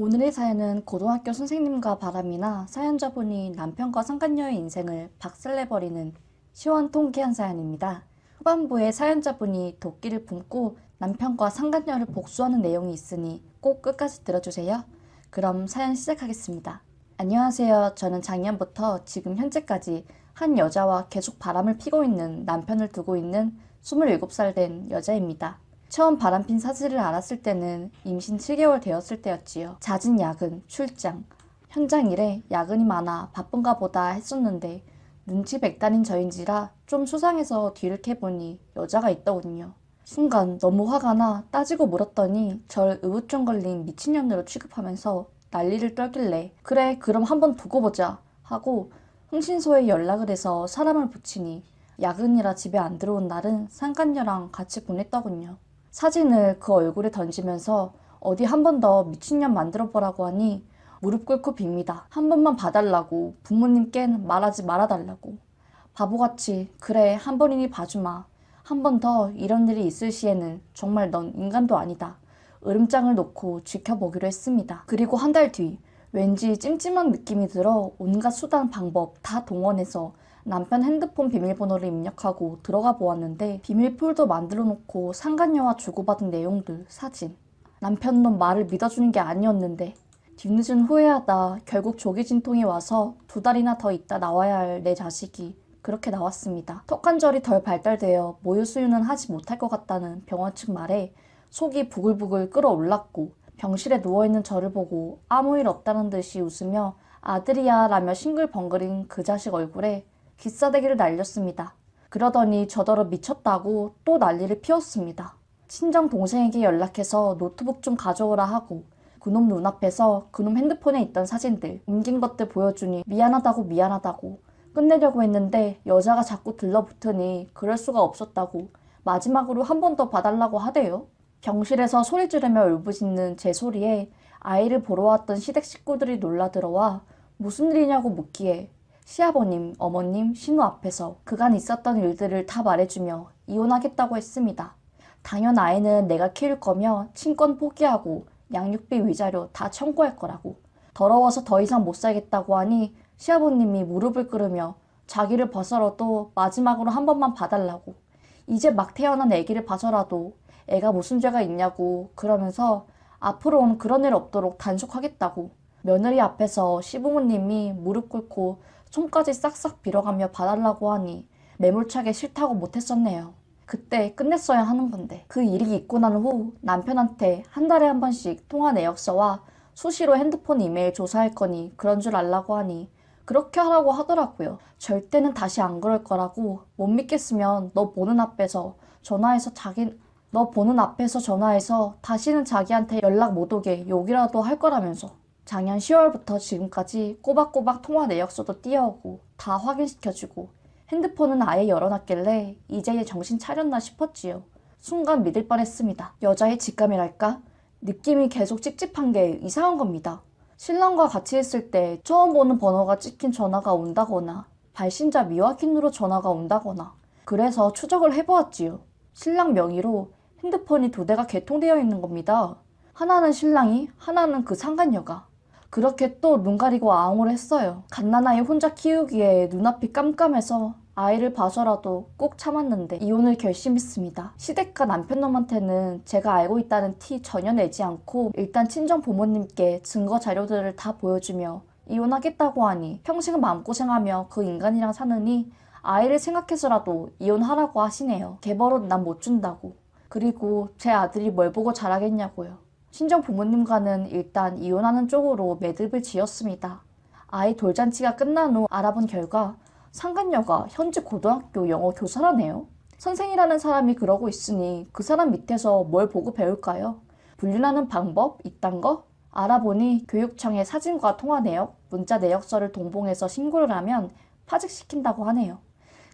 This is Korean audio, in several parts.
오늘의 사연은 고등학교 선생님과 바람이나 사연자분이 남편과 상간녀의 인생을 박살내버리는 시원통쾌한 사연입니다. 후반부에 사연자분이 도끼를 품고 남편과 상간녀를 복수하는 내용이 있으니 꼭 끝까지 들어주세요. 그럼 사연 시작하겠습니다. 안녕하세요. 저는 작년부터 지금 현재까지 한 여자와 계속 바람을 피고 있는 남편을 두고 있는 27살 된 여자입니다. 처음 바람핀 사실을 알았을 때는 임신 7개월 되었을 때였지요. 잦은 야근, 출장, 현장 일에 야근이 많아 바쁜가 보다 했었는데 눈치 백단인 저인지라 좀 수상해서 뒤를 캐보니 여자가 있더군요. 순간 너무 화가 나 따지고 물었더니 절 의구증 걸린 미친년으로 취급하면서 난리를 떨길래 그래 그럼 한번 두고 보자 하고 흥신소에 연락을 해서 사람을 붙이니 야근이라 집에 안 들어온 날은 상간녀랑 같이 보냈더군요. 사진을 그 얼굴에 던지면서 어디 한 번 더 미친년 만들어 보라고 하니 무릎 꿇고 빕니다. 한 번만 봐달라고 부모님께는 말하지 말아달라고. 바보같이 그래 한 번이니 봐주마. 한 번 더 이런 일이 있을 시에는 정말 넌 인간도 아니다. 으름장을 놓고 지켜보기로 했습니다. 그리고 한 달 뒤 왠지 찜찜한 느낌이 들어 온갖 수단 방법 다 동원해서 남편 핸드폰 비밀번호를 입력하고 들어가 보았는데 비밀 폴더 만들어 놓고 상간녀와 주고받은 내용들, 사진. 남편 놈 말을 믿어주는 게 아니었는데 뒤늦은 후회하다 결국 조기진통이 와서 2달이나 더 있다 나와야 할 내 자식이 그렇게 나왔습니다. 턱관절이 덜 발달되어 모유 수유는 하지 못할 것 같다는 병원 측 말에 속이 부글부글 끓어올랐고 병실에 누워있는 저를 보고 아무 일 없다는 듯이 웃으며 아들이야 라며 싱글벙글인 그 자식 얼굴에 기싸대기를 날렸습니다. 그러더니 저더러 미쳤다고 또 난리를 피웠습니다. 친정 동생에게 연락해서 노트북 좀 가져오라 하고 그놈 눈앞에서 그놈 핸드폰에 있던 사진들 옮긴 것들 보여주니 미안하다고 끝내려고 했는데 여자가 자꾸 들러붙으니 그럴 수가 없었다고 마지막으로 한 번 더 봐달라고 하대요. 병실에서 소리 지르며 울부짖는 제 소리에 아이를 보러 왔던 시댁 식구들이 놀라들어와 무슨 일이냐고 묻기에 시아버님, 어머님, 신우 앞에서 그간 있었던 일들을 다 말해주며 이혼하겠다고 했습니다. 당연 아이는 내가 키울 거며 친권 포기하고 양육비 위자료 다 청구할 거라고. 더러워서 더 이상 못 살겠다고 하니 시아버님이 무릎을 꿇으며 자기를 봐서라도 마지막으로 한 번만 봐달라고. 이제 막 태어난 애기를 봐서라도 애가 무슨 죄가 있냐고 그러면서 앞으로 온 그런 일 없도록 단속하겠다고. 며느리 앞에서 시부모님이 무릎 꿇고 손까지 싹싹 빌어가며 봐달라고 하니 매몰차게 싫다고 못했었네요. 그때 끝냈어야 하는 건데. 그 일이 있고 난 후 남편한테 한 달에 한 번씩 통화 내역서와 수시로 핸드폰 이메일 조사할 거니 그런 줄 알라고 하니 그렇게 하라고 하더라고요. 절대는 다시 안 그럴 거라고. 못 믿겠으면 너 보는 앞에서 전화해서 다시는 자기한테 연락 못 오게 욕이라도 할 거라면서. 작년 10월부터 지금까지 꼬박꼬박 통화 내역서도 띄어오고 다 확인시켜주고 핸드폰은 아예 열어놨길래 이제 정신 차렸나 싶었지요. 순간 믿을 뻔했습니다. 여자의 직감이랄까? 느낌이 계속 찝찝한 게 이상한 겁니다. 신랑과 같이 있을 때 처음 보는 번호가 찍힌 전화가 온다거나 발신자 미확인으로 전화가 온다거나 그래서 추적을 해보았지요. 신랑 명의로 핸드폰이 2대가 개통되어 있는 겁니다. 하나는 신랑이, 하나는 그 상간녀가. 그렇게 또 눈 가리고 아웅을 했어요. 갓난아이 혼자 키우기에 눈앞이 깜깜해서 아이를 봐서라도 꼭 참았는데 이혼을 결심했습니다. 시댁과 남편놈한테는 제가 알고 있다는 티 전혀 내지 않고 일단 친정 부모님께 증거 자료들을 다 보여주며 이혼하겠다고 하니 평생 마음고생하며 그 인간이랑 사느니 아이를 생각해서라도 이혼하라고 하시네요. 개버릇 난 못 준다고. 그리고 제 아들이 뭘 보고 자라겠냐고요. 친정 부모님과는 일단 이혼하는 쪽으로 매듭을 지었습니다. 아이 돌잔치가 끝난 후 알아본 결과 상간녀가 현직 고등학교 영어 교사라네요. 선생이라는 사람이 그러고 있으니 그 사람 밑에서 뭘 보고 배울까요? 불륜하는 방법? 이딴 거? 알아보니 교육청에 사진과 통화 내역, 문자 내역서를 동봉해서 신고를 하면 파직시킨다고 하네요.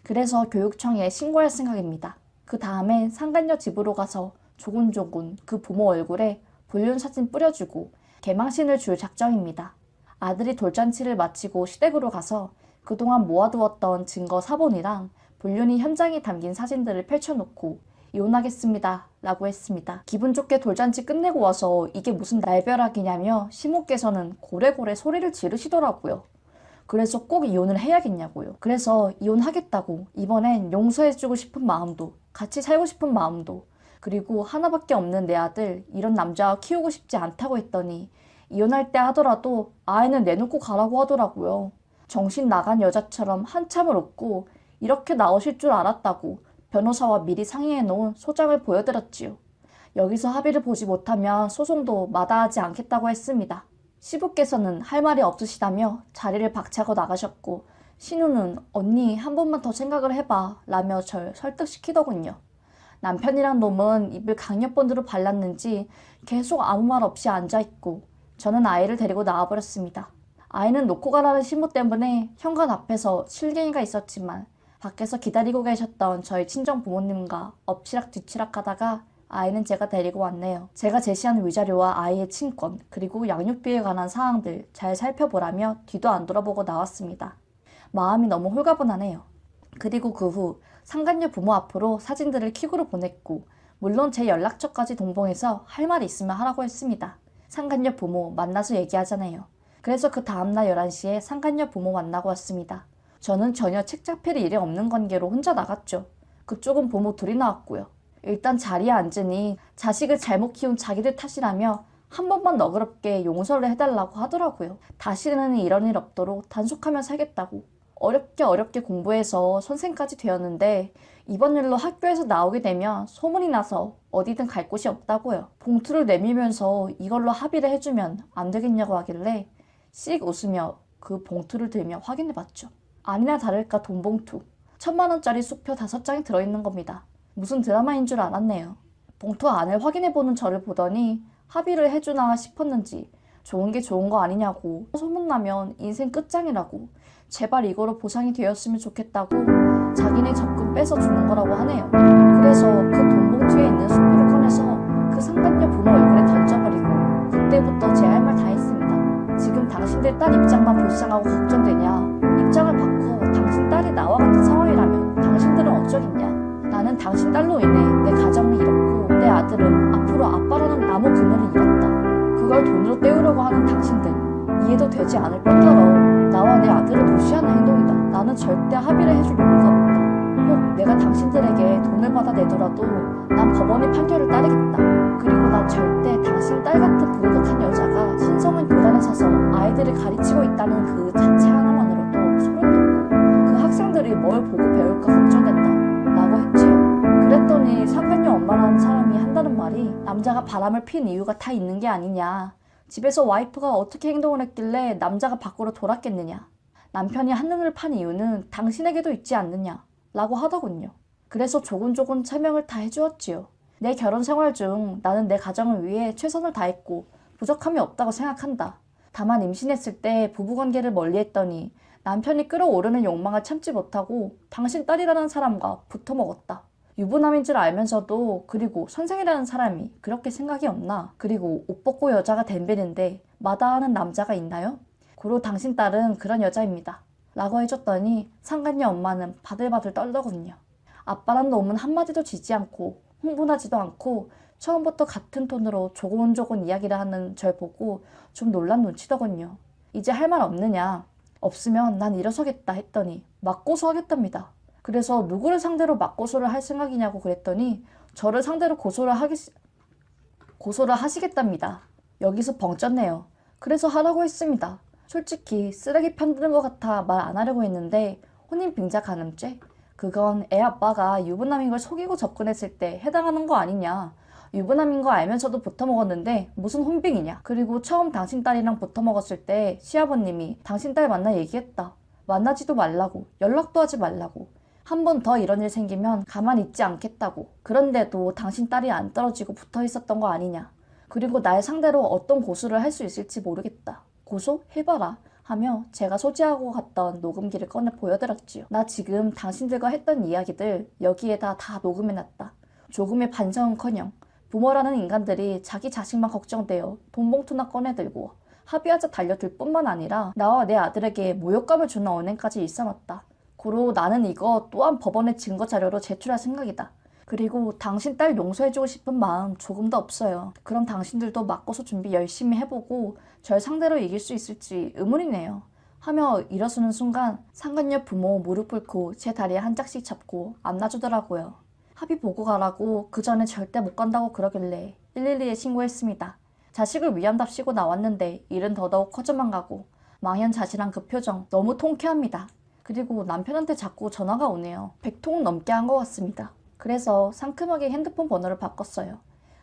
그래서 교육청에 신고할 생각입니다. 그 다음엔 상간녀 집으로 가서 조곤조곤 그 부모 얼굴에 불륜 사진 뿌려주고 개망신을 줄 작정입니다. 아들이 돌잔치를 마치고 시댁으로 가서 그동안 모아두었던 증거 사본이랑 불륜이 현장에 담긴 사진들을 펼쳐놓고 이혼하겠습니다 라고 했습니다. 기분 좋게 돌잔치 끝내고 와서 이게 무슨 날벼락이냐며 시모께서는 고래고래 소리를 지르시더라고요. 그래서 꼭 이혼을 해야겠냐고요. 그래서 이혼하겠다고 이번엔 용서해주고 싶은 마음도 같이 살고 싶은 마음도 그리고 하나밖에 없는 내 아들 이런 남자와 키우고 싶지 않다고 했더니 이혼할 때 하더라도 아이는 내놓고 가라고 하더라고요. 정신 나간 여자처럼 한참을 웃고 이렇게 나오실 줄 알았다고 변호사와 미리 상의해 놓은 소장을 보여드렸지요. 여기서 합의를 보지 못하면 소송도 마다하지 않겠다고 했습니다. 시부께서는 할 말이 없으시다며 자리를 박차고 나가셨고 신우는 언니 한 번만 더 생각을 해봐 라며 절 설득시키더군요. 남편이란 놈은 입을 강력본드로 발랐는지 계속 아무 말 없이 앉아있고 저는 아이를 데리고 나와버렸습니다. 아이는 놓고 가라는 신부 때문에 현관 앞에서 실갱이가 있었지만 밖에서 기다리고 계셨던 저희 친정 부모님과 엎치락뒤치락 하다가 아이는 제가 데리고 왔네요. 제가 제시한 위자료와 아이의 친권 그리고 양육비에 관한 사항들 잘 살펴보라며 뒤도 안 돌아보고 나왔습니다. 마음이 너무 홀가분하네요. 그리고 그 후 상간녀 부모 앞으로 사진들을 킥으로 보냈고 물론 제 연락처까지 동봉해서 할 말이 있으면 하라고 했습니다. 상간녀 부모 만나서 얘기하잖아요. 그래서 그 다음날 11시에 상간녀 부모 만나고 왔습니다. 저는 전혀 책 잡힐 일이 없는 관계로 혼자 나갔죠. 그쪽은 부모 둘이 나왔고요. 일단 자리에 앉으니 자식을 잘못 키운 자기들 탓이라며 한 번만 너그럽게 용서를 해달라고 하더라고요. 다시는 이런 일 없도록 단속하며 살겠다고. 어렵게 공부해서 선생까지 되었는데 이번 일로 학교에서 나오게 되면 소문이 나서 어디든 갈 곳이 없다고요. 봉투를 내밀면서 이걸로 합의를 해주면 안 되겠냐고 하길래 씩 웃으며 그 봉투를 들며 확인해봤죠. 아니나 다를까 돈 봉투. 1000만원짜리 수표 5장이 들어있는 겁니다. 무슨 드라마인 줄 알았네요. 봉투 안을 확인해보는 저를 보더니 합의를 해주나 싶었는지 좋은 게 좋은 거 아니냐고 소문나면 인생 끝장이라고 제발 이거로 보상이 되었으면 좋겠다고 자기네 적금 뺏어 주는 거라고 하네요. 그래서 그 돈 봉투에 있는 수표를 꺼내서 그 상간녀 부모 얼굴에 던져버리고 그때부터 제 할 말 다 했습니다. 지금 당신들 딸 입장만 불쌍하고 걱정되냐. 입장을 바꿔 당신 딸이 나와 같은 상황이라면 당신들은 어쩌겠냐. 나는 당신 딸로 인해 내 가정을 잃었고 내 아들은 앞으로 아빠라는 나무 그늘을 잃었다. 그걸 돈으로 때우려고 하는 당신들 이해도 되지 않을 뿐더러 나와 내 아들을 무시하는 행동이다. 나는 절대 합의를 해줄 의무가 없다. 혹 내가 당신들에게 돈을 받아내더라도 난 법원의 판결을 따르겠다. 그리고 난 절대 당신 딸 같은 불효덕한 여자가 신성한 교단에 서서 아이들을 가르치고 있다는 그 자체 하나만으로도 소름 돋고 그 학생들이 뭘 보고 배울까 걱정된다 라고 했지요. 그랬더니 상간녀 엄마라는 사람이 한다는 말이 남자가 바람을 핀 이유가 다 있는 게 아니냐. 집에서 와이프가 어떻게 행동을 했길래 남자가 밖으로 돌았겠느냐. 남편이 한눈을 판 이유는 당신에게도 있지 않느냐 라고 하더군요. 그래서 조곤조곤 설명을 다 해주었지요. 내 결혼 생활 중 나는 내 가정을 위해 최선을 다했고 부족함이 없다고 생각한다. 다만 임신했을 때 부부관계를 멀리했더니 남편이 끌어오르는 욕망을 참지 못하고 당신 딸이라는 사람과 붙어먹었다. 유부남인 줄 알면서도 그리고 선생이라는 사람이 그렇게 생각이 없나. 그리고 옷 벗고 여자가 덤비는데 마다하는 남자가 있나요? 고로 당신 딸은 그런 여자입니다. 라고 해줬더니 상간녀 엄마는 바들바들 떨더군요. 아빠란 놈은 한마디도 지지 않고 흥분하지도 않고 처음부터 같은 톤으로 조곤조곤 이야기를 하는 절 보고 좀 놀란 눈치더군요. 이제 할 말 없느냐. 없으면 난 일어서겠다 했더니 맞고소하겠답니다. 그래서 누구를 상대로 맞고소를 할 생각이냐고 그랬더니 저를 상대로 고소를 하시겠답니다. 여기서 벙쪘네요. 그래서 하라고 했습니다. 솔직히 쓰레기 편드는 것 같아 말 안 하려고 했는데 혼인빙자 간음죄? 그건 애 아빠가 유부남인 걸 속이고 접근했을 때 해당하는 거 아니냐. 유부남인 거 알면서도 붙어먹었는데 무슨 혼빙이냐. 그리고 처음 당신 딸이랑 붙어먹었을 때 시아버님이 당신 딸 만나 얘기했다. 만나지도 말라고 연락도 하지 말라고. 한 번 더 이런 일 생기면 가만히 있지 않겠다고. 그런데도 당신 딸이 안 떨어지고 붙어 있었던 거 아니냐. 그리고 날 상대로 어떤 고소를 할 수 있을지 모르겠다. 고소? 해봐라. 하며 제가 소지하고 갔던 녹음기를 꺼내 보여드렸지요. 나 지금 당신들과 했던 이야기들 여기에다 다 녹음해놨다. 조금의 반성은커녕 부모라는 인간들이 자기 자식만 걱정되어 돈 봉투나 꺼내들고 합의하자 달려들 뿐만 아니라 나와 내 아들에게 모욕감을 주는 언행까지 일삼았다. 고로 나는 이거 또한 법원에 증거 자료로 제출할 생각이다. 그리고 당신 딸 용서해주고 싶은 마음 조금도 없어요. 그럼 당신들도 맞고서 준비 열심히 해보고 절 상대로 이길 수 있을지 의문이네요. 하며 일어서는 순간 상간녀 부모 무릎 꿇고 제 다리에 한 짝씩 잡고 안아주더라고요. 합의 보고 가라고 그 전에 절대 못 간다고 그러길래 112에 신고했습니다. 자식을 위한답시고 나왔는데 일은 더더욱 커져만 가고 망연자실한 그 표정 너무 통쾌합니다. 그리고 남편한테 자꾸 전화가 오네요. 100통 넘게 한 것 같습니다. 그래서 상큼하게 핸드폰 번호를 바꿨어요.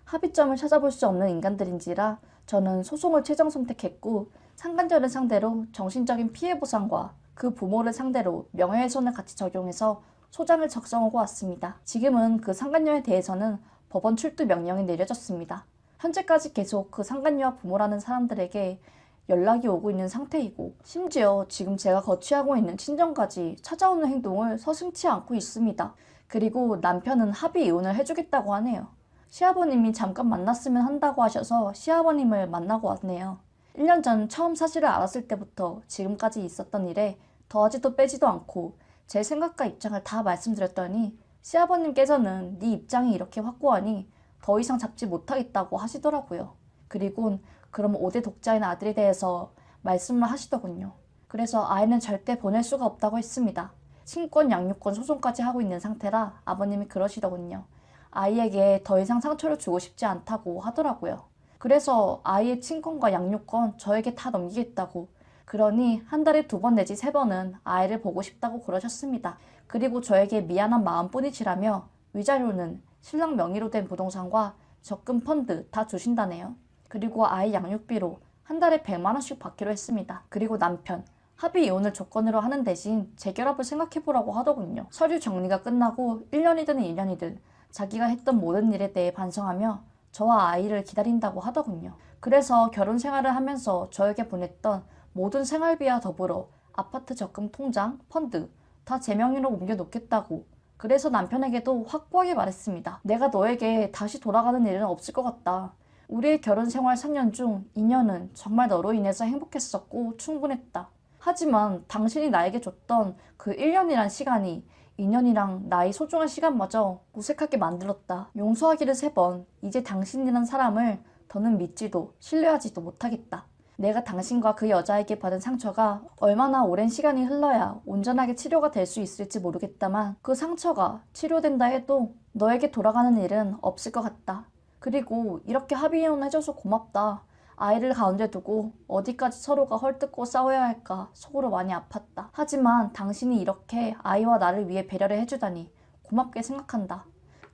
합의점을 찾아볼 수 없는 인간들인지라 저는 소송을 최종 선택했고 상간녀를 상대로 정신적인 피해 보상과 그 부모를 상대로 명예훼손을 같이 적용해서 소장을 작성하고 왔습니다. 지금은 그 상간녀에 대해서는 법원 출두 명령이 내려졌습니다. 현재까지 계속 그 상간녀와 부모라는 사람들에게 연락이 오고 있는 상태이고 심지어 지금 제가 거취하고 있는 친정까지 찾아오는 행동을 서슴지 않고 있습니다. 그리고 남편은 합의 이혼을 해주겠다고 하네요. 시아버님이 잠깐 만났으면 한다고 하셔서 시아버님을 만나고 왔네요. 1년 전 처음 사실을 알았을 때부터 지금까지 있었던 일에 더하지도 빼지도 않고 제 생각과 입장을 다 말씀드렸더니 시아버님께서는 네 입장이 이렇게 확고하니 더 이상 잡지 못하겠다고 하시더라고요. 그리고 그럼 5대 독자인 아들에 대해서 말씀을 하시더군요. 그래서 아이는 절대 보낼 수가 없다고 했습니다. 친권 양육권 소송까지 하고 있는 상태라 아버님이 그러시더군요. 아이에게 더 이상 상처를 주고 싶지 않다고 하더라고요. 그래서 아이의 친권과 양육권 저에게 다 넘기겠다고, 그러니 한 달에 2번 내지 3번은 아이를 보고 싶다고 그러셨습니다. 그리고 저에게 미안한 마음뿐이시라며 위자료는 신랑 명의로 된 부동산과 적금 펀드 다 주신다네요. 그리고 아이 양육비로 한 달에 100만 원씩 받기로 했습니다. 그리고 남편 합의 이혼을 조건으로 하는 대신 재결합을 생각해보라고 하더군요. 서류 정리가 끝나고 1년이든 2년이든 자기가 했던 모든 일에 대해 반성하며 저와 아이를 기다린다고 하더군요. 그래서 결혼 생활을 하면서 저에게 보냈던 모든 생활비와 더불어 아파트 적금 통장, 펀드 다 제 명의로 옮겨놓겠다고. 그래서 남편에게도 확고하게 말했습니다. 내가 너에게 다시 돌아가는 일은 없을 것 같다. 우리의 결혼 생활 3년 중 2년은 정말 너로 인해서 행복했었고 충분했다. 하지만 당신이 나에게 줬던 그 1년이란 시간이 2년이랑 나의 소중한 시간마저 무색하게 만들었다. 용서하기를 3번. 이제 당신이란 사람을 더는 믿지도 신뢰하지도 못하겠다. 내가 당신과 그 여자에게 받은 상처가 얼마나 오랜 시간이 흘러야 온전하게 치료가 될 수 있을지 모르겠다만 그 상처가 치료된다 해도 너에게 돌아가는 일은 없을 것 같다. 그리고 이렇게 합의해줘서 고맙다. 아이를 가운데 두고 어디까지 서로가 헐뜯고 싸워야 할까 속으로 많이 아팠다. 하지만 당신이 이렇게 아이와 나를 위해 배려를 해주다니 고맙게 생각한다.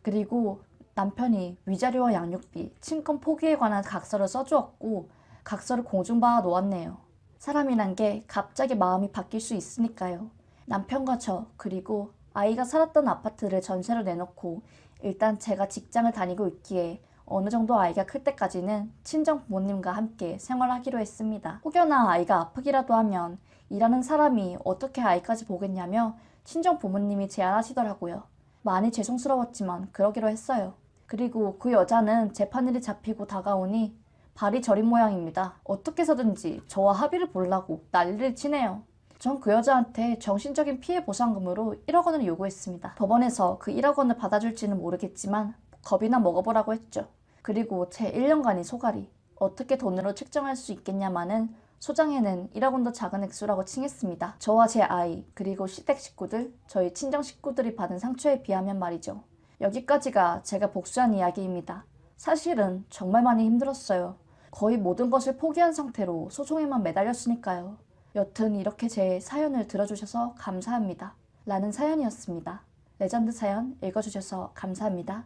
그리고 남편이 위자료와 양육비, 친권 포기에 관한 각서를 써주었고 각서를 공중받아 놓았네요. 사람이란 게 갑자기 마음이 바뀔 수 있으니까요. 남편과 저 그리고 아이가 살았던 아파트를 전세로 내놓고 일단 제가 직장을 다니고 있기에 어느 정도 아이가 클 때까지는 친정 부모님과 함께 생활하기로 했습니다. 혹여나 아이가 아프기라도 하면 일하는 사람이 어떻게 아이까지 보겠냐며 친정 부모님이 제안하시더라고요. 많이 죄송스러웠지만 그러기로 했어요. 그리고 그 여자는 재판일이 잡히고 다가오니 발이 저린 모양입니다. 어떻게 해서든지 저와 합의를 보려고 난리를 치네요. 전 그 여자한테 정신적인 피해 보상금으로 1억 원을 요구했습니다. 법원에서 그 1억 원을 받아줄지는 모르겠지만 겁이나 먹어보라고 했죠. 그리고 제 1년간의 소갈이 어떻게 돈으로 측정할 수 있겠냐마는 소장에는 1억 원도 작은 액수라고 칭했습니다. 저와 제 아이 그리고 시댁 식구들, 저희 친정 식구들이 받은 상처에 비하면 말이죠. 여기까지가 제가 복수한 이야기입니다. 사실은 정말 많이 힘들었어요. 거의 모든 것을 포기한 상태로 소송에만 매달렸으니까요. 여튼 이렇게 제 사연을 들어주셔서 감사합니다. 라는 사연이었습니다. 레전드 사연 읽어주셔서 감사합니다.